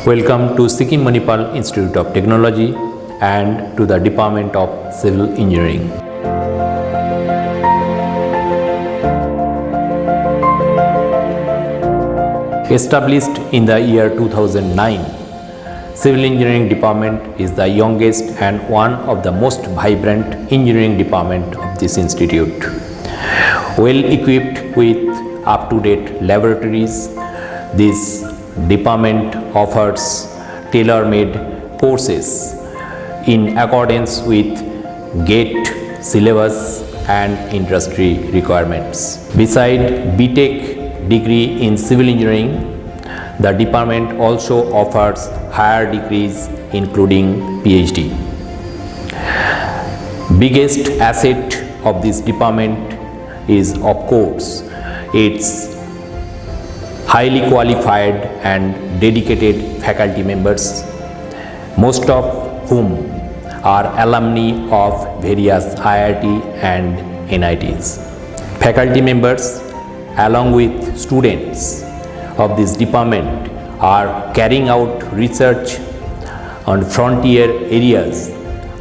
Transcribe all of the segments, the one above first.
Welcome to Sikkim Manipal Institute of Technology and to the Department of Civil Engineering. Established in the year 2009, Civil Engineering Department is the youngest and one of the most vibrant engineering department of this institute. Well equipped with up-to-date laboratories, this department offers tailor-made courses in accordance with GATE syllabus and industry requirements. Beside BTech degree in civil engineering, the department also offers higher degrees including PhD. Biggest asset of this department is, of course, its highly qualified and dedicated faculty members, most of whom are alumni of various IIT and NITs. Faculty members, along with students of this department, are carrying out research on frontier areas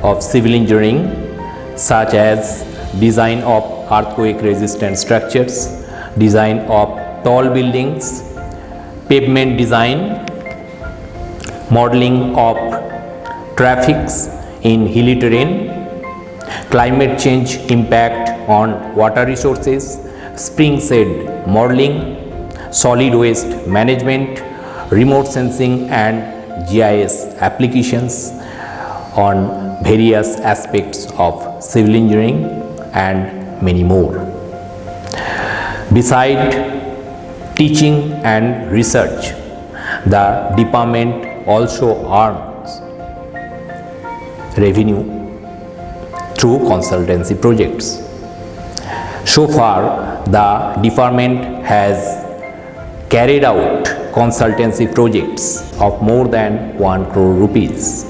of civil engineering, such as design of earthquake-resistant structures, design of tall buildings, pavement design, modeling of traffics in hilly terrain, climate change impact on water resources, spring shed modeling, solid waste management, remote sensing and GIS applications on various aspects of civil engineering and many more. Beside teaching and research, the department also earns revenue through consultancy projects. So far, the department has carried out consultancy projects of more than 1 crore rupees.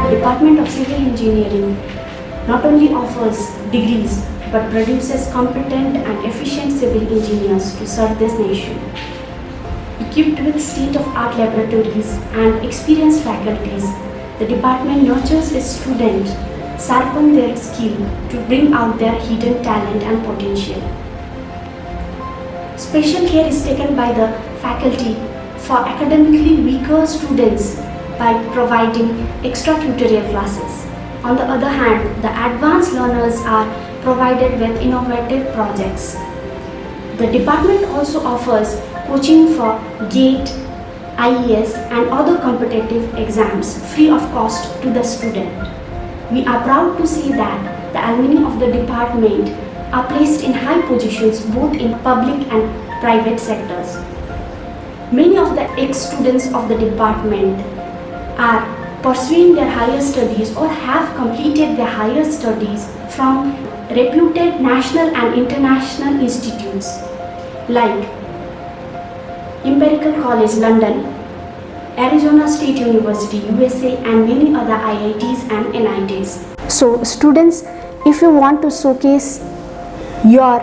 Department of Civil Engineering not only offers degrees but produces competent and efficient civil engineers to serve this nation. Equipped with state-of-art laboratories and experienced faculties, the department nurtures its students, sharpen their skill to bring out their hidden talent and potential. Special care is taken by the faculty for academically weaker students by providing extra tutorial classes. On the other hand, the advanced learners are provided with innovative projects. The department also offers coaching for GATE, IES and other competitive exams free of cost to the student. We are proud to say that the alumni of the department are placed in high positions both in public and private sectors. Many of the ex-students of the department are pursuing their higher studies or have completed their higher studies from reputed national and international institutes like Imperial College London, Arizona State University USA and many other IITs and NITs. So students, if you want to showcase your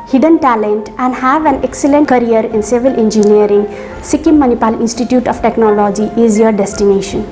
hidden talent and have an excellent career in civil engineering, Sikkim Manipal Institute of Technology is your destination.